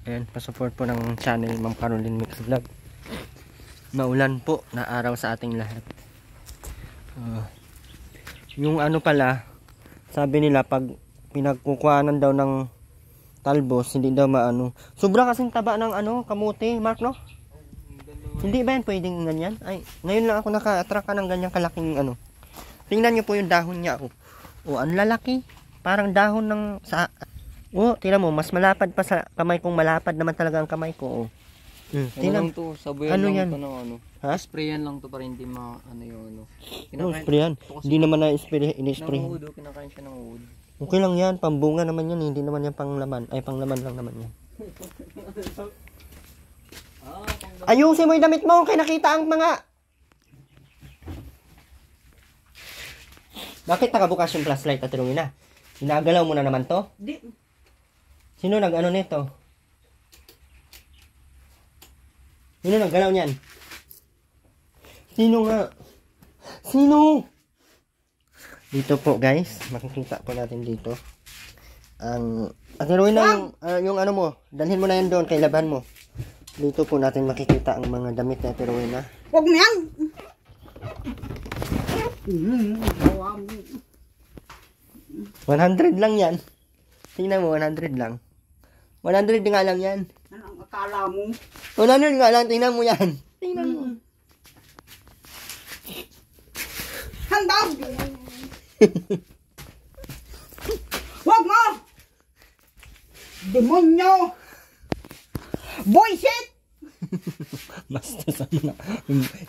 Ayan, pasupport po ng channel Ma'am Caroline Mix Vlog. Maulan po na araw sa ating lahat. Yung ano pala, sabi nila pag pinagkukuhanan daw ng talbos, hindi daw maano. Sobra kasing taba ng ano, kamote, Mark, no? Hindi ba yan pwedeng ganyan? Ay, ngayon lang ako naka-attract ng ganyang kalaking ano. Tingnan nyo po yung dahon niya. Oh, ang lalaki. Parang dahon ng sa... Oh, tingnan mo, mas malapad pa sa kamay kong, malapad naman talaga ang kamay ko. Oh. Tingnan to, sabayan ano lang yan? to ng ano. Ha? Sprayan lang to para hindi ano yung ano. Ano, sprayan? Hindi naman na-spray, in-spray. Kinakain siya ng wood. Okay lang yan, pambunga naman yan, hindi naman yan panglaman. Ay, panglaman lang naman yan. Ayusin mo yung damit mo, kaya nakita ang mga... Bakit nakabukas yung flashlight at tirungin na? Ginagalaw mo na naman to? Di. Sino nag-ano nito? Sino nag-galaw niyan? Sino nga? Sino? Dito po guys, makikita po natin dito. At tirungin na yung ano mo, dalhin mo na yan doon, kay laban mo. Dito po natin makikita ang mga damit na tirungin na. Huwag mo yan! 100 lang yan. Tingnan mo, 100 lang. 100 nga lang yan. Ano ang akala mo? 100 nga lang, tingnan mo yan. Tingnan mo. Handa! Huwag mo! Demonyo! Bullshit! Bastos ano na.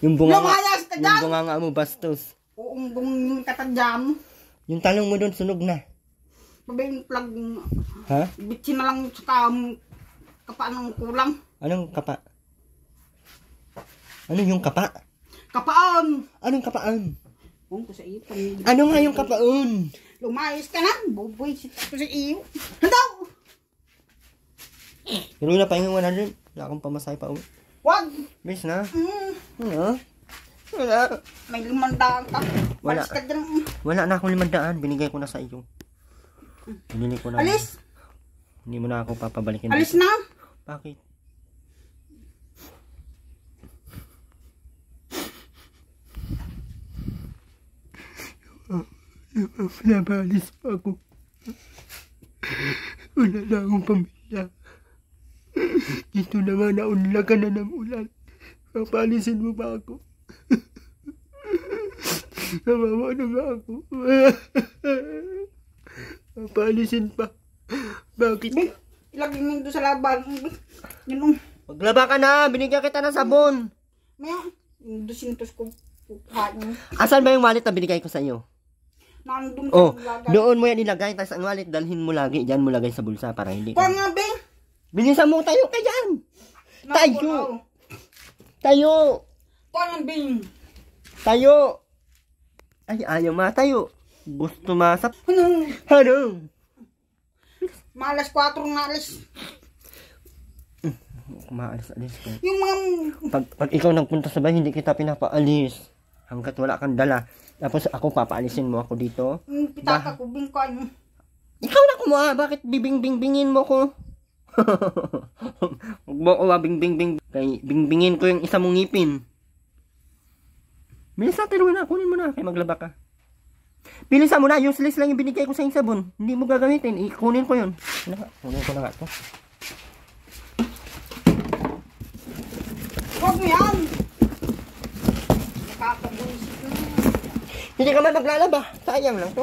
Yung bunga Lumayas ka dyan! yung bunga nga mo, bastos. Uungbong yung katadyan. Yung talong mo doon, sunog na. Sabi yung plug, Ha? bitsin na lang sa kapaan ng kulang. Anong kapa? Ano yung kapa? Kapaan! Anong kapaan? Kung ko sa iyo. Ano nga yung kapaon? Lumayas ka na. Bullshit ako sa iyo. Handa! Pero na pa yung 100. Wala akong pamasahe pa uwi. Huwag! Bis na. Mm. Wala. May 500 ka. Wala. Alis ka dyan. Wala na akong 500. Binigay ko na sa iyo. Binili ko na. Alis! Hindi mo na ako papabalikin. Alis na! Bakit? Nabalis pa ako. Wala na akong pamilya. Dito na nga naunlagan na ng ulan. Papalisin mo ba ako? Namawa na nga ako. Papalisin pa. Bakit? Ilagay mo doon sa laban. Yun. Maglaba ka na. Binigyan kita ng sabon. Maya, yung 200 ko kukain. Asan ba yung wallet na binigay ko sa iyo? Nandun Oh, sa lagay. doon mo yan ilagay. Tapos ang wallet, dalhin mo lagi. Diyan mo lagay sa bulsa para hindi Kuha ka... nga, be. Bilisan mo, tayo ka dyan. Tayo. Naku, Tayo. kuha nga, be. Tayo. Ay, ayaw matayo. Gusto masap. Ano? Ano? Malas 4 na alis. Kumaalis-alis ka. Yung mga... Pag ikaw nagpunta sa bahay, hindi kita pinapaalis. Hanggat wala kang dala. Tapos ako, papaalisin mo ako dito. Yung pitaka ko, bingkan. Ikaw na kumuha. Bakit bibing-bing-bingin mo ko? Huwag mo ko bing-bing-bing. Kay bing-bingin ko yung isa mong ngipin. Bilisan, tiruin na. Kunin mo na. Kaya maglaba ka. Bilisan mo na. Useless lang yung binigay ko sa yung sabon. Hindi mo gagamitin. Kunin ko yun. Kunin ko na nga ito. Huwag mo yan. Nakakabuisit na. Hindi ka man maglalaba. Sayang lang to.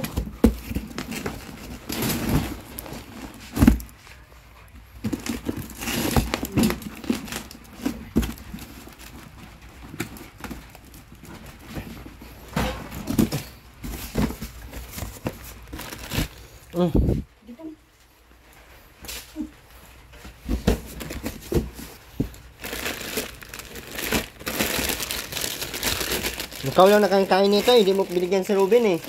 Ikaw lang nakakain nito, hindi mo binigyan si Ruben eh.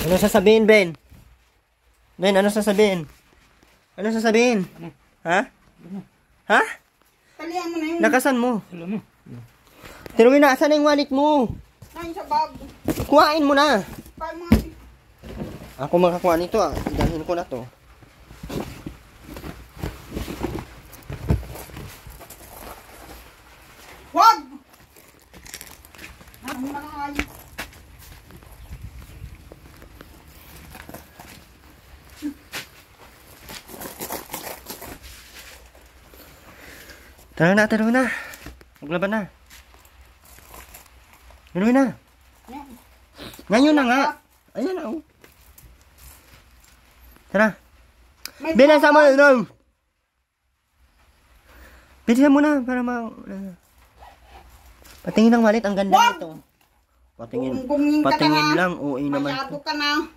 Ano sasabihin, Ben? Ben, ano sasabihin? Ano sasabihin? Ha? Ha? Talihan mo na yun. Nakasan mo? Tiruin na, asan na yung wallet mo? Ayun sa bag. Kuhain mo na. Paano mga... Ako makakuha nito ah. Dalhin ko na to. Tara na, tara na. Maglaban na. Tara na. Yan. Ngayon na nga. Ayan na, oh. Tara. May Bilisan mo na. Bilisan mo na para patingin ng walit. Ang ganda nito. Gumingin ka Patingin na. lang. Oo, naman. Masyado ka na.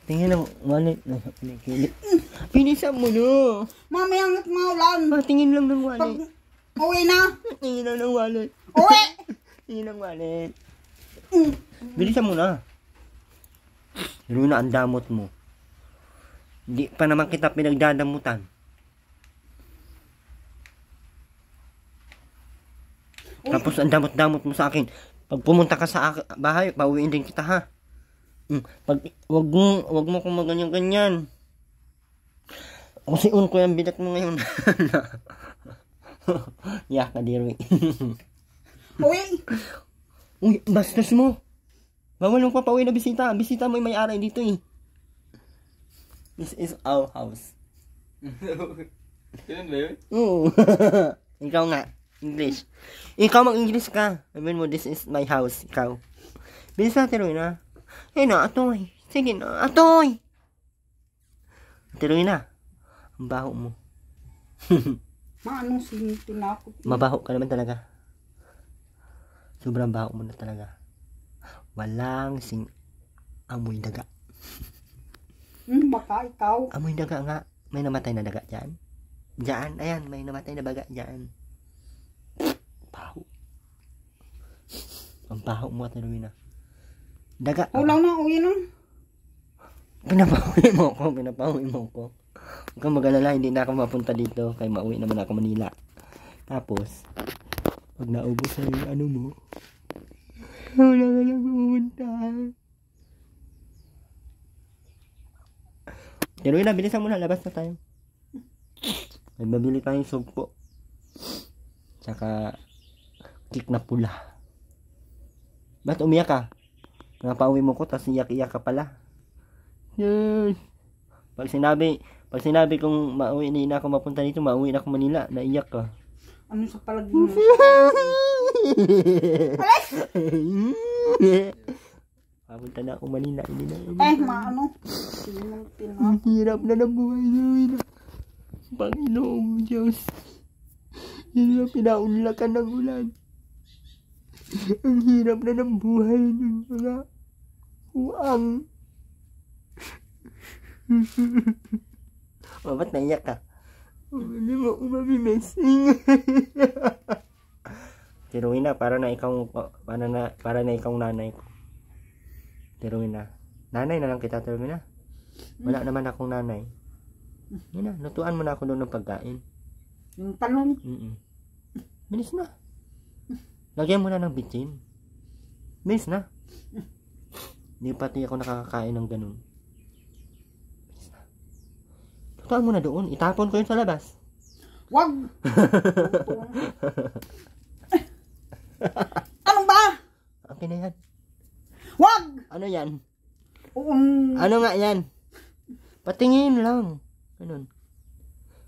Tingin ng walit. Bilisan mo na. Mamaya nga't maulan. Patingin lang ng Pag walit. uwi na. Tingin lang ng walit. Uwi. Tingin ng walit. Bilisan mo na. Pero na ang damot mo. Hindi pa naman kita pinagdadamutan. Tapos ang damot-damot mo sa akin. Pag pumunta ka sa bahay, pauwiin din kita ha. Pag wag mo kung maganyan-ganyan. Kasi ko yung bidak mo ngayon. Yak ka dirwi. Uwi. Uy, bastos mo. Bawal mo pa pauwi na bisita. Bisita mo yung may-ari dito eh. This is our house. Ganun ba yun? Oo. Ikaw nga. English. Ikaw mag-English ka. Sabihin mo, this is my house. Ikaw. Bilis na, tiruin na. Eh na, atoy. Sige na, atoy. Tiruin na. Ang baho mo. Anong tinakot? Mabaho ka naman talaga. Sobrang baho mo na talaga. Walang amoy daga. Baka ikaw. Amoy daga nga. May namatay na daga dyan. Dyan, ayan, may namatay na baga dyan. Baho. Ang baho mo at naluwi na. Daga. Ulang na, uwi na. Pinapawi mo ko. Huwag kang mag-alala, hindi na ako mapunta dito. Kaya mauwi naman ako Manila. Tapos, pag naubos na yung ano mo, wala ka lang pumunta. Pero yun na, bilisan mo na. Labas na tayo. May mabili tayong sugpo. Tsaka, cake na pula. Ba't umiyak ka? Napauwi mo ko, tapos iyak-iyak ka pala. Yes. Pag sinabi kong mauwi na ako mapunta dito, mauwi na ako Manila, naiyak ka. Ano sa palagi mo? Papunta na ako Manila, hindi na. Maano? Ang hirap na ng buhay na. Panginoong Diyos. Hindi na pinaunlakan ng ulan. Ang hirap na ng buhay ng mga uang. Ba't naiyak ka? Hindi mo umamimessing. Tiruin na, para na ikaw nanay ko. Tiruin na. Nanay na lang kita, tiruin na. Wala naman akong nanay. Yun na, lutuan mo na ako doon ng pagkain. Yung talong. Bilis na. Lagyan mo na ng bitchin. Bilis na. Hindi pati ako nakakakain ng ganun. Bilis na. Lutuan mo na doon. Itapon ko yun sa labas. Wag! Ano ba? Akin na yan. Wag! Ano yan? Ano nga yan? Patingin lang. Ganun.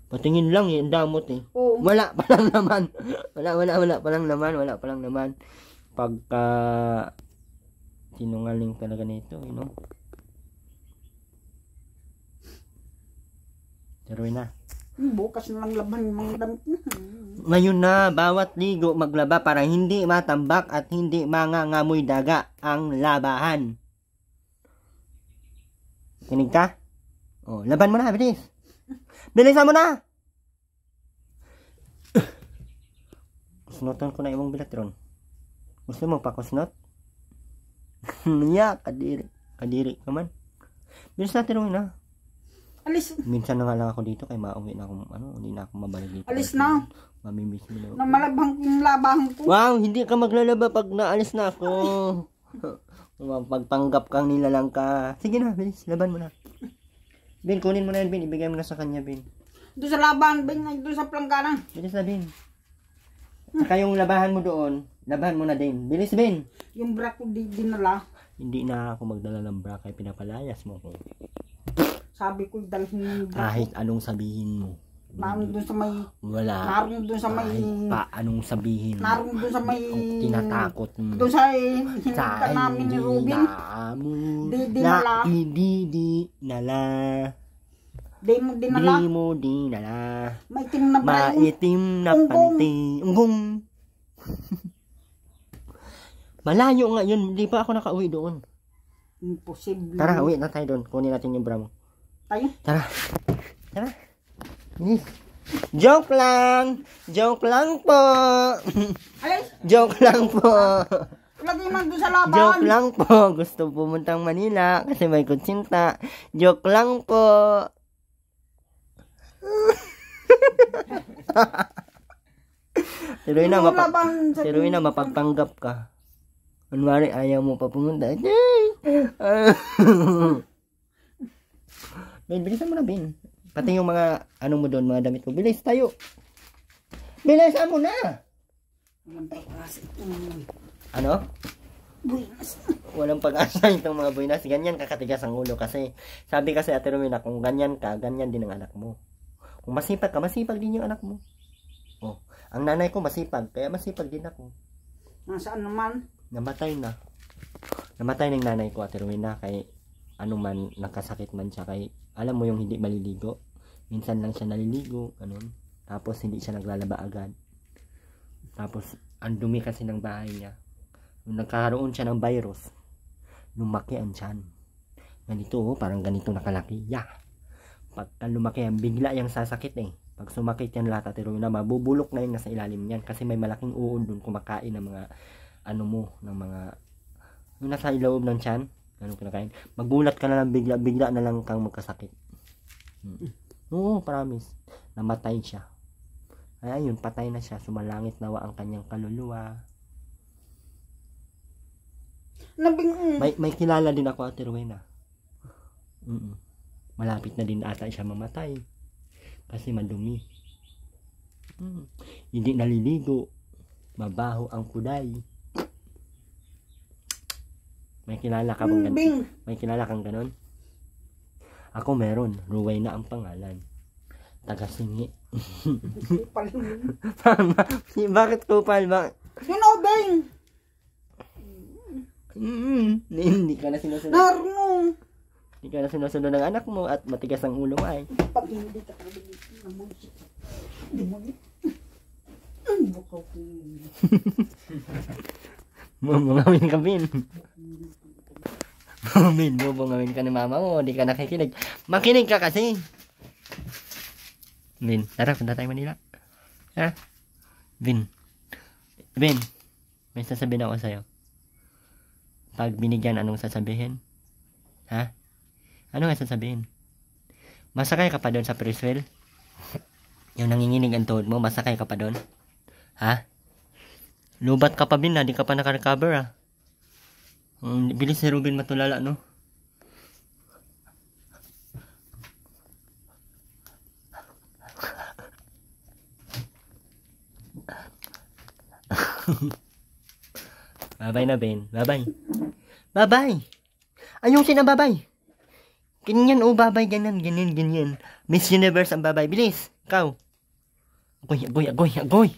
Patingin lang yung damot eh. Oo. Wala palang laman. Wala palang laman. Pagka sinungaling talaga nito, you know. Pero na. Bukas na lang laban yung mga damit na. Ngayon na, bawat ligo maglaba para hindi matambak at hindi mangangamoy daga ang labahan. Kinig ka? Oh, laban mo na, bilis. Bilisan mo na! Kusnotan ko na imong bilatron. Gusto mo pa kusnot? Yeah, kadiri ka man. Bilis natin mo na. Alis. Minsan na nga lang ako dito kay mauwi na ako, hindi na ako mabalik dito. Alis na. Mamimiss mo na. Na malabang yung labahan ko. Wow, hindi ka maglalaba pag naalis na ako. Pagpanggap kang nilalang ka. Sige na, bilis, laban mo na. Ben, kunin mo na yan, Ben. Ibigay mo na sa kanya, Ben. Doon sa labahan, Ben. Doon sa planggana. Bilis na, Ben. Saka yung labahan mo doon, labahan mo na din. Bilis, Ben. Yung bra ko dinala. Hindi na ako magdala ng bra kaya pinapalayas mo ko. Sabi ko, dalhin yung bra ko. Kahit anong sabihin mo, Naroon doon sa may... Wala. Naroon doon sa may... Kahit pa anong sabihin. Naroon doon sa may... Kung tinatakot mo. Doon sa hinunta namin ni Robin. Dinala. Di nala. Di mo dinala. Di mo dinala. Maitim na ba yun? Maitim na panty. Unggong. Malayo nga yun. Di pa ako nakauwi doon. Imposible. Tara, uwi na tayo doon. Kunin natin yung bra mo. Tayo? Tara. Tara. Joke lang. Joke lang po. Alay, Joke lang po. lagay man doon sa laban. Joke lang po. Gusto pumuntang Manila kasi may kutsinta. Joke lang po. Tiruin na, mapagpanggap ka. Kunwari, ayaw mo pa pumunta. Ben, bilisan mo na, Ben. Pati yung mga, ano mo doon, mga damit ko. Bilis tayo. Bilisan mo na. Ano? Buenas. Walang pag-asa itong mga buinas. Ganyan kakatigas ang ulo kasi sabi kasi Ate Romina, kung ganyan ka, ganyan din ang anak mo. Kung masipag ka, masipag din yung anak mo. Oh, ang nanay ko masipag, kaya masipag din ako. Nasaan naman? Namatay na. Namatay ng nanay ko, Ate Romina, kay ano man, nakasakit man siya, kay alam mo yung hindi maliligo. Minsan lang siya naliligo, ganun. Tapos hindi siya naglalaba agad. Tapos ang dumi kasi ng bahay niya. Nung nagkakaroon siya ng virus, lumaki ang tiyan. Ganito, parang ganito nakalaki. Yeah. Pagka lumaki yan, bigla yung sasakit eh. Pag sumakit yan lahat, Ate Romina, mabubulok na yun nasa ilalim yan. Kasi may malaking uod dun kumakain ng mga, ano mo, ng mga, yung nasa iloob ng tiyan, anong kinakain. Magulat ka na lang, bigla na lang kang magkasakit. Oo, promise. Namatay siya. Ay, ayun, patay na siya. Sumalangit nawa ang kanyang kaluluwa. May kilala din ako, Ate Rowena. Malapit na din ata siya mamatay. Kasi madumi. Hindi naliligo. Mabaho ang kuday. May kilala ka bang ganon? May kilala kang ganon? Ako meron. Rowena ang pangalan. Taga-singi. Bakit kupal? Yun o, Beng! Hindi ka na sinusunod. Narno! Hindi ka na sinusunod ng anak mo at matigas ang ulo mo ay. Pag hindi ka kabilis na musik. Hindi mo yun. Ang bukaw ko yun. Bubungawin ka, Bin. Bin, bubungawin ka ni mama mo. Hindi ka nakikinig. Makinig ka kasi. Bin, tara, punta tayo Manila. Ha? Bin. Bin, may sasabihin ako sa'yo. Pag binigyan, anong sasabihin? Ha? Ano nga sasabihin? Masakay ka pa doon sa Ferris wheel? Yung nanginginig ang tuhod mo, masakay ka pa doon? Ha? Lubat ka pa, Bin, di ka pa naka-recover, ha? Bilis si Ruben matulala, no? Bye-bye na, Ben. Bye-bye. Bye-bye. Ayusin ang bye-bye. Ganyan, oh, bye-bye. Ganyan. Miss Universe ang bye-bye. Bilis. Ikaw. Agoy.